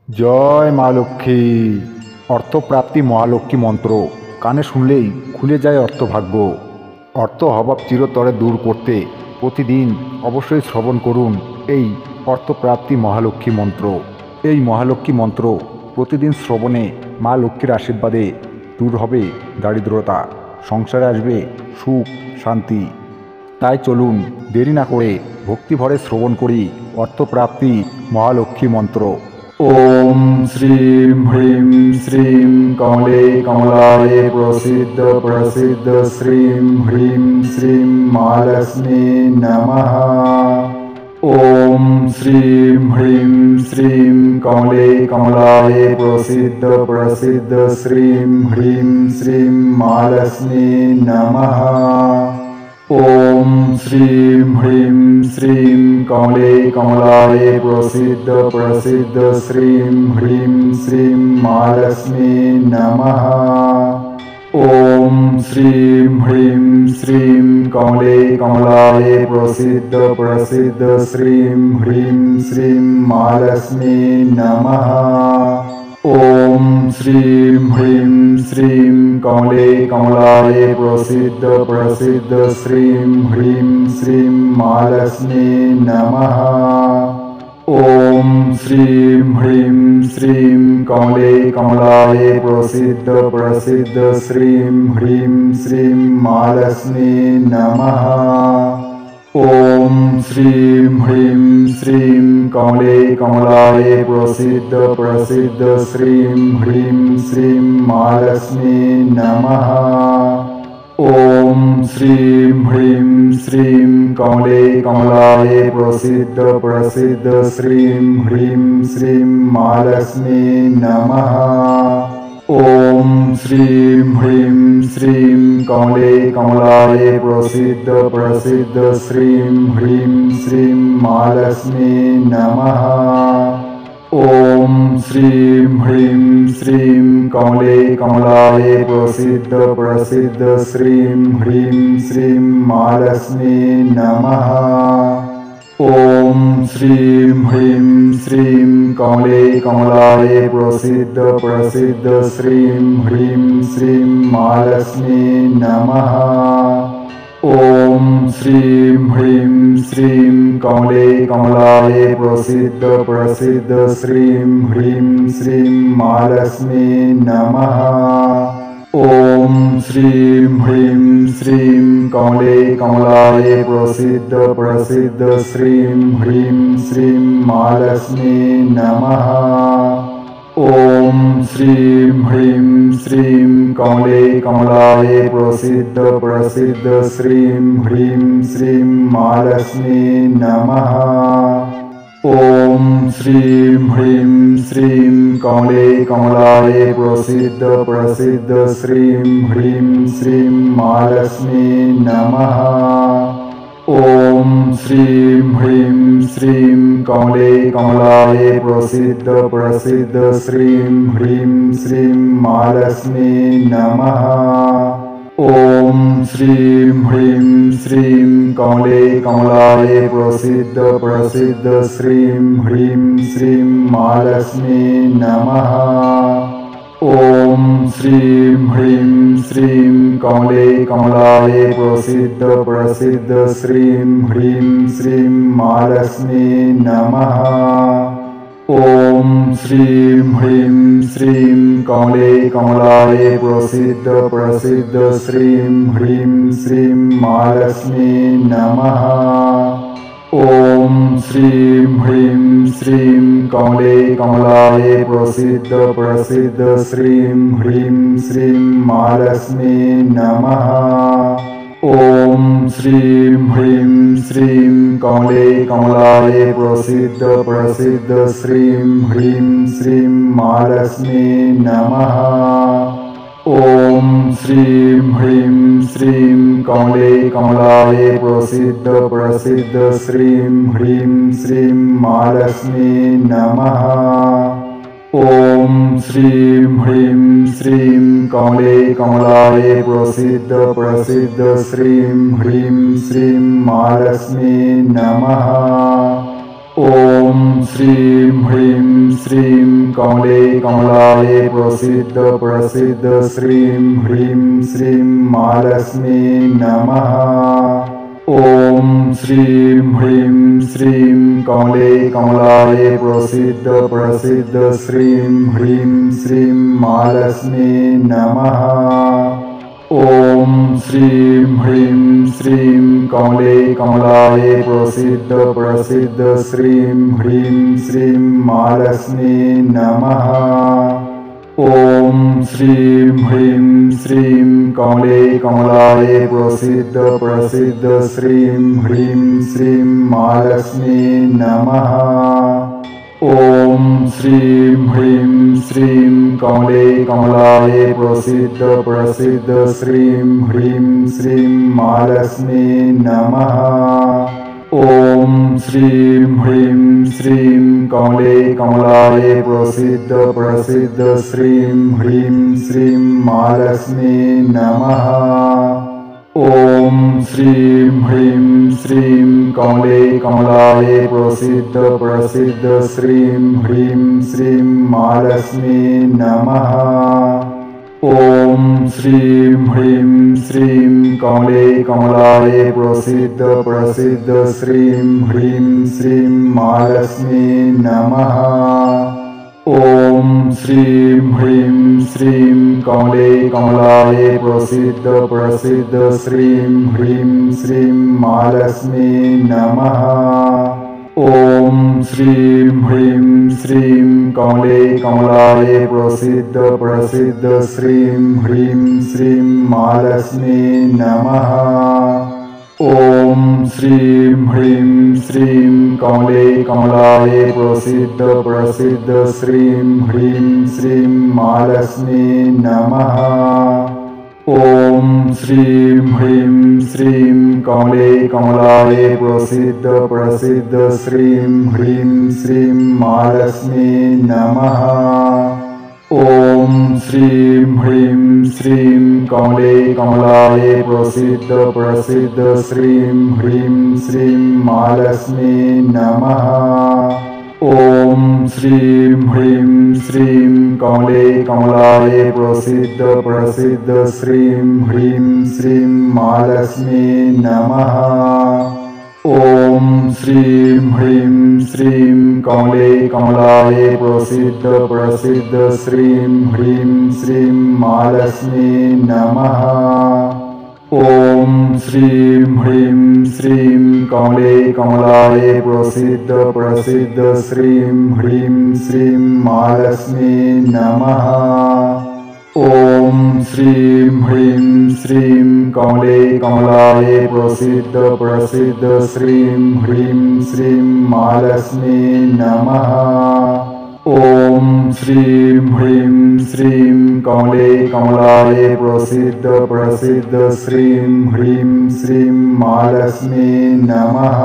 জয় মা লক্ষ্মী। অর্থপ্রাপ্তি মহালক্ষ্মী মন্ত্র কানে শুনলেই খুলে যায় অর্থভাগ্য। অর্থ অভাব চিরতরে দূর করতে প্রতিদিন অবশ্যই শ্রবণ করুন এই অর্থপ্রাপ্তি মহালক্ষ্মী মন্ত্র। এই মহালক্ষ্মী মন্ত্র প্রতিদিন শ্রবণে মা লক্ষ্মীর আশীর্বাদে দূর হবে দারিদ্রতা, সংসারে আসবে সুখ শান্তি। তাই চলুন দেরি না করে ভক্তিভরে শ্রবণ করি অর্থপ্রাপ্তি মহালক্ষ্মী মন্ত্র। ওম শ্রীং হ্রিং শ্রীং কমলে কমলায়ে প্রসিদ্ধ প্রসিদ্ধ শ্রীং হ্রিং শ্রীং মহালক্ষ্মী নমঃ। ওম শ্রীং হ্রিং শ্রীং কমলে কমলায়ে প্রসিদ্ধ প্রসিদ্ধ শ্রীং হ্রিং শ্রীং মহালক্ষ্মী নমঃ। ওম শ্রীং হ্রিং শ্রীং কমলে কমলায়ে প্রসিদ্ধ প্রসিদ্ধ শ্রীং হ্রিং শ্রীং মহালক্ষ্মী নমঃ। ওম শ্রীং হ্রিং শ্রীং কমলে কমলায়ে প্রসিদ্ধ প্রসিদ্ধ শ্রীং হ্রিং শ্রীং মহালক্ষ্মী নমঃ। ওম শ্রীং হ্রিং শ্রীং কমলে কমলায়ে প্রসিদ্ধ প্রসিদ্ধ শ্রীং হ্রিং শ্রীং মহালক্ষ্মী নমঃ। ওম শ্রীং হ্রিং শ্রীং কমলে কমলায়ে প্রসিদ্ধ প্রসিদ্ধ শ্রীং হ্রিং শ্রীং মহালক্ষ্মী নমঃ। ওম শ্রীং হ্রিং শ্রীং কমলে কমলায়ে প্রসিদ্ধ প্রসিদ্ধ শ্রীং হ্রিং শ্রীং মহালক্ষ্মী নমঃ। ওম শ্রীং হ্রিং শ্রীং কমলে কমলায়ে প্রসিদ্ধ প্রসিদ্ধ শ্রীং হ্রিং শ্রীং মহালক্ষ্মী নমঃ। ওম শ্রীং হ্রিং শ্রীং কমলে কমলায়ে প্রসিদ্ধ প্রসিদ্ধ শ্রীং হ্রিং শ্রীং মহালক্ষ্মী নমঃ। ওম শ্রীং হ্রিং শ্রীং কমলে কমলায়ে প্রসিদ্ধ প্রসিদ্ধ শ্রীং হ্রিং শ্রীং মহালক্ষ্মী নমঃ। ওম শ্রীং হ্রিং শ্রীং কমলে কমলায়ে প্রসিদ্ধ প্রসিদ্ধ শ্রীং হ্রিং শ্রীং মহালক্ষ্মী নমঃ। ওম শ্রীং হ্রিং শ্রীং কমলে কমলায়ে প্রসিদ্ধ প্রসিদ্ধ শ্রীং হ্রিং শ্রীং মহালক্ষ্মী নমঃ। ওম শ্রীং হ্রিং শ্রীং কমলে কমলায়ে প্রসিদ্ধ প্রসিদ্ধ শ্রীং হ্রিং শ্রীং মহালক্ষ্মী নমঃ। ওম শ্রীং হ্রিং শ্রীং কমলে কমলায়ে প্রসিদ্ধ প্রসিদ্ধ শ্রীং হ্রিং শ্রীং মহালক্ষ্মী নমঃ। ওম শ্রীং হ্রিং শ্রীং কমলে কমলায়ে প্রসিদ্ধ প্রসিদ্ধ শ্রীং হ্রিং শ্রীং মহালক্ষ্মী নমঃ। ওম শ্রীং হ্রিং শ্রীং কমলে কমলায়ে প্রসিদ্ধ প্রসিদ্ধ শ্রীং হ্রিং শ্রীং মহালক্ষ্মী নমঃ। ওম শ্রীং হ্রিং শ্রীং কমলে কমলায়ে প্রসিদ্ধ প্রসিদ্ধ শ্রীং হ্রিং শ্রীং মহালক্ষ্মী নমঃ। ওম শ্রীং হ্রিং শ্রীং কমলে কমলায়ে প্রসিদ্ধ প্রসিদ্ধ শ্রীং হ্রিং শ্রীং মহালক্ষ্মী নমঃ। ওম শ্রীং হ্রিং শ্রীং কমলে কমলায়ে প্রসিদ্ধ প্রসিদ্ধ শ্রীং হ্রিং শ্রীং মহালক্ষ্মী নমঃ। ওম শ্রীং হ্রিং শ্রীং কমলে কমলায়ে প্রসিদ্ধ প্রসিদ্ধ শ্রীং হ্রিং শ্রীং মহালক্ষ্মী নমঃ। ওম শ্রীং হ্রিং শ্রীং কমলে কমলায়ে প্রসিদ্ধ প্রসিদ্ধ শ্রীং হ্রিং শ্রীং মহালক্ষ্মী নমঃ। ওম শ্রীং হ্রিং শ্রীং কমলে কমলায়ে প্রসিদ্ধ প্রসিদ্ধ শ্রীং হ্রিং শ্রীং মহালক্ষ্মী নমঃ। ওম শ্রীং হ্রিং শ্রীং কমলে কমলায়ে প্রসিদ্ধ প্রসিদ্ধ শ্রীং হ্রিং শ্রীং মহালক্ষ্মী নমঃ। ॐ श्रीं ह्रीं श्रीं कमले कमलाय प्रसीद प्रसीद श्रीं ह्रीं श्रीं महालक्ष्मी नमः। ॐ श्रीं ह्रीं श्रीं कमले कमलाय प्रसीद प्रसीद श्रीं ह्रीं श्रीं महालक्ष्मी नमः। ॐ श्रीं ह्रीं श्रीं कमले कमलाय प्रसीद प्रसीद श्रीं ह्रीं श्रीं महालक्ष्मी नमः। ॐ श्रीं ह्रीं श्रीं कमले कमलाय प्रसीद प्रसीद श्रीं ह्रीं श्रीं महालक्ष्मी नमः। ॐ श्रीं ह्रीं श्रीं कमले कमलाय प्रसीद प्रसीद श्रीं ह्रीं श्रीं महालक्ष्मी नमः। ॐ श्रीं ह्रीं श्रीं कमले कमलाय प्रसीद प्रसीद श्रीं ह्रीं श्रीं महालक्ष्मी नमः। ॐ श्रीं ह्रीं श्रीं कमले कमलाय प्रसीद प्रसीद श्रीं ह्रीं श्रीं महालक्ष्मी नमः। ॐ श्रीं ह्रीं श्रीं कमले कमलाय प्रसीद प्रसीद श्रीं ह्रीं श्रीं महालक्ष्मी नमः। ॐ श्रीं ह्रीं श्रीं कमले कमलाय प्रसीद प्रसीद श्रीं ह्रीं श्रीं महालक्ष्मी नमः। ॐ श्रीं ह्रीं श्रीं कमले कमलाय प्रसीद प्रसीद श्रीं ह्रीं श्रीं महालक्ष्मी नमः। ॐ श्रीं ह्रीं श्रीं कमले कमलाय प्रसीद प्रसीद श्रीं ह्रीं श्रीं महालक्ष्मी नमः। ॐ श्रीं ह्रीं श्रीं कमले कमलाय प्रसीद प्रसीद श्रीं ह्रीं श्रीं महालक्ष्मी नमः। ॐ श्रीं ह्रीं श्रीं कमले कमलाय प्रसीद प्रसीद श्रीं ह्रीं श्रीं महालक्ष्मी नमः। ॐ श्रीं ह्रीं श्रीं कमले कमलाय प्रसीद प्रसीद श्रीं ह्रीं श्रीं महालक्ष्मी नमः। ॐ श्रीं ह्रीं श्रीं कमले कमलाय प्रसीद प्रसीद श्रीं ह्रीं श्रीं महालक्ष्मी नमः। ॐ श्रीं ह्रीं श्रीं कमले कमलाय प्रसीद प्रसीद श्रीं ह्रीं श्रीं महालक्ष्मी नमः। ॐ श्रीं ह्रीं श्रीं कमले कमलाय प्रसीद प्रसीद श्रीं ह्रीं श्रीं महालक्ष्मी नमः। ॐ श्रीं ह्रीं श्रीं कमले कमलाय प्रसीद प्रसीद श्रीं ह्रीं श्रीं महालक्ष्मी नमः।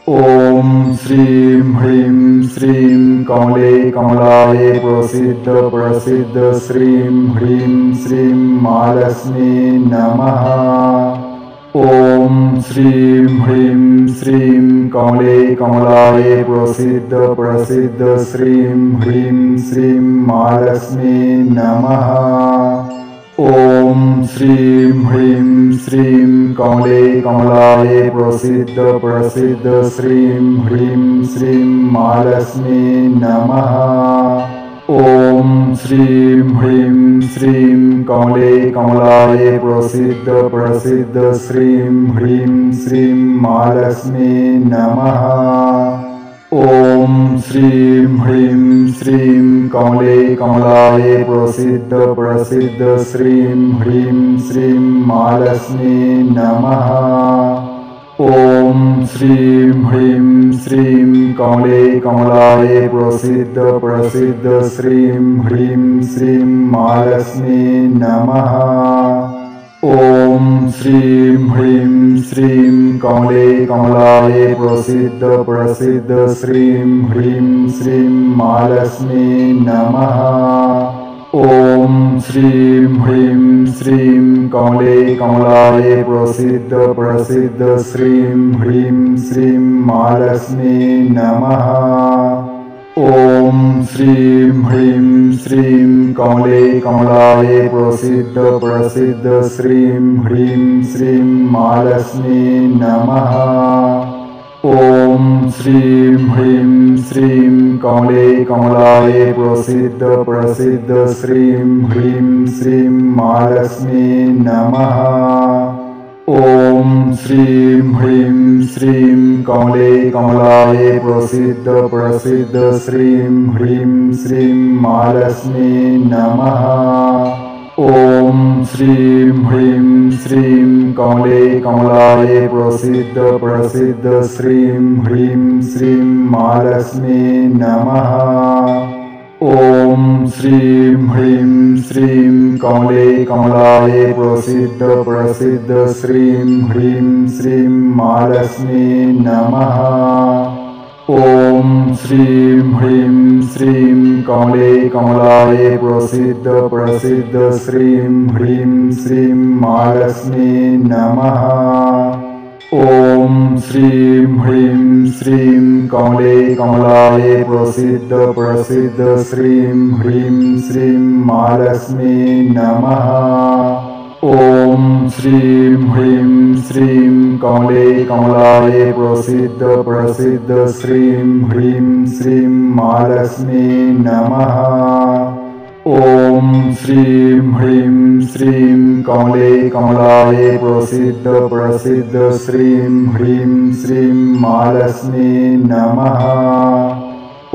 ॐ श्रीं ह्रीं श्रीं कमले कमलाय प्रसीद प्रसीद श्रीं ह्रीं श्रीं महालक्ष्मी नमः। ॐ श्रीं ह्रीं श्रीं कमले कमलाय प्रसीद प्रसीद श्रीं ह्रीं श्रीं महालक्ष्मी नमः। ॐ श्रीं ह्रीं श्रीं कमले कमलाय प्रसीद प्रसीद श्रीं ह्रीं श्रीं महालक्ष्मी नमः। ॐ श्रीं ह्रीं श्रीं कमले कमलाय प्रसीद प्रसीद श्रीं ह्रीं श्रीं महालक्ष्मी नमः। ॐ श्रीं ह्रीं श्रीं कमले कमलाय प्रसीद प्रसीद श्रीं ह्रीं श्रीं महालक्ष्मी नमः। ॐ श्रीं ह्रीं श्रीं कमले कमलाय प्रसीद प्रसीद श्रीं ह्रीं श्रीं महालक्ष्मी नमः। ॐ श्रीं ह्रीं श्रीं कमले कमलाय प्रसीद प्रसीद श्रीं ह्रीं श्रीं महालक्ष्मी नमः। ॐ श्रीं ह्रीं श्रीं कमले कमलाय प्रसिद्ध प्रसिद्ध श्रीं ह्रीं श्रीं महालक्ष्मी नमः। ॐ श्रीं ह्रीं श्रीं कमले कमलाय प्रसिद्ध प्रसिद्ध श्रीं ह्रीं श्रीं महालक्ष्मी नमः। ॐ श्रीं ह्रीं श्रीं कमले कमलाय प्रसिद्ध प्रसिद्ध श्रीं ह्रीं श्रीं महालक्ष्मी नमः। ॐ श्रीं ह्रीं श्रीं कमले कमलाय प्रसिद्ध प्रसिद्ध श्रीं ह्रीं श्रीं महालक्ष्मी नमः। ॐ श्रीं ह्रीं श्रीं कमले कमलाय प्रसिद्ध प्रसिद्ध श्रीं ह्रीं श्रीं महालक्ष्मी नमः। ॐ श्रीं ह्रीं श्रीं कमले कमलाय प्रसिद्ध प्रसिद्ध श्रीं ह्रीं श्रीं महालक्ष्मी नमः। ॐ श्रीं ह्रीं श्रीं कमले कमलाय प्रसिद्ध प्रसिद्ध श्रीं ह्रीं श्रीं महालक्ष्मी नमः। ॐ श्रीं ह्रीं श्रीं कमले कमलाय प्रसिद्ध प्रसिद्ध श्रीं ह्रीं श्रीं महालक्ष्मी नमः। ॐ श्रीं ह्रीं श्रीं कमले कमलाय प्रसिद्ध प्रसिद्ध श्रीं ह्रीं श्रीं महालक्ष्मी नमः। ॐ श्रीं ह्रीं श्रीं कमले कमलाय प्रसिद्ध प्रसिद्ध श्रीं ह्रीं श्रीं महालक्ष्मी नमः।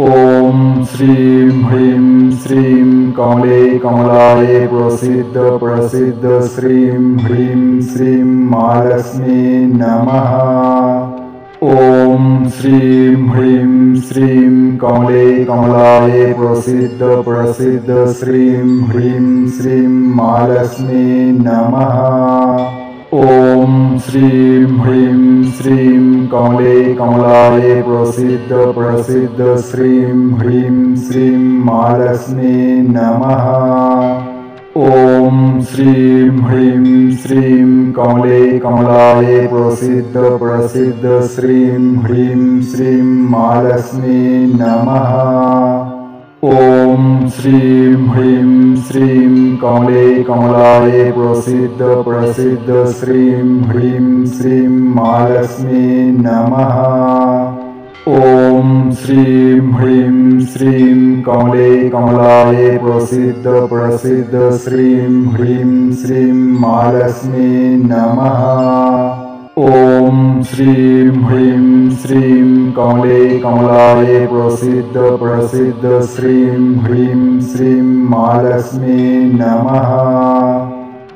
ॐ श्रीं ह्रीं श्रीं कमले कमलाय प्रसिद्ध प्रसिद्ध श्रीं ह्रीं श्रीं महालक्ष्मी नमः। ॐ श्रीं ह्रीं श्रीं कमले कमलाय प्रसिद्ध प्रसिद्ध श्रीं ह्रीं श्रीं महालक्ष्मी नमः। ॐ श्रीं ह्रीं श्रीं कमले कमलाय प्रसिद्ध प्रसिद्ध श्रीं ह्रीं श्रीं महालक्ष्मी नमः। ॐ श्रीं ह्रीं श्रीं कमले कमलाय प्रसिद्ध प्रसिद्ध श्रीं ह्रीं श्रीं महालक्ष्मी नमः। ॐ श्रीं ह्रीं श्रीं कमले कमलाय प्रसिद्ध प्रसिद्ध श्रीं ह्रीं श्रीं महालक्ष्मी नमः। ॐ श्रीं ह्रीं श्रीं कमले कमलाय प्रसिद्ध प्रसिद्ध श्रीं ह्रीं श्रीं महालक्ष्मी नमः। ॐ श्रीं ह्रीं श्रीं कमले कमलाय प्रसिद्ध प्रसिद्ध श्रीं ह्रीं श्रीं महालक्ष्मी नमः।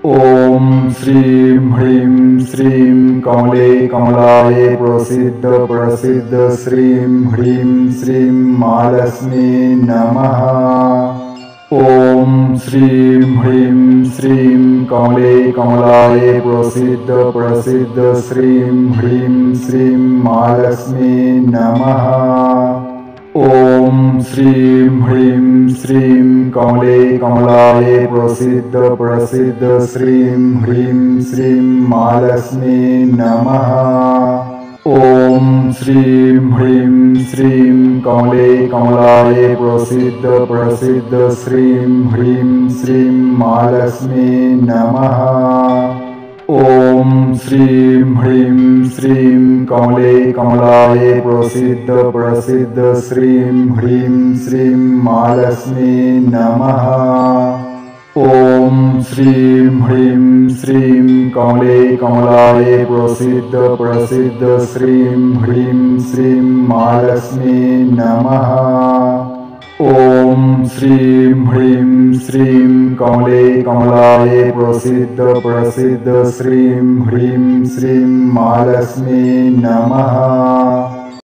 ॐ श्रीं ह्रीं श्रीं कमले कमलाय प्रसिद्ध प्रसिद्ध श्रीं ह्रीं श्रीं महालक्ष्मी नमः। ॐ श्रीं ह्रीं श्रीं कमले कमलाय प्रसिद्ध प्रसिद्ध श्रीं ह्रीं श्रीं महालक्ष्मी नमः। ॐ श्रीं ह्रीं श्रीं कमले कमलाय प्रसिद्ध प्रसिद्ध श्रीं ह्रीं श्रीं महालक्ष्मी नमः। ॐ श्रीं ह्रीं श्रीं कमले कमलाय प्रसिद्ध प्रसिद्ध श्रीं ह्रीं श्रीं महालक्ष्मी नमः। ॐ श्रीं ह्रीं श्रीं कमले कमलाय प्रसिद्ध प्रसिद्ध श्रीं ह्रीं श्रीं महालक्ष्मी नमः। ॐ श्रीं ह्रीं श्रीं कमले कमलाय प्रसिद्ध प्रसिद्ध श्रीं ह्रीं श्रीं महालक्ष्मी नमः। ॐ श्रीं ह्रीं श्रीं कमले कमलाय प्रसिद्ध प्रसिद्ध श्रीं ह्रीं श्रीं महालक्ष्मी नमः।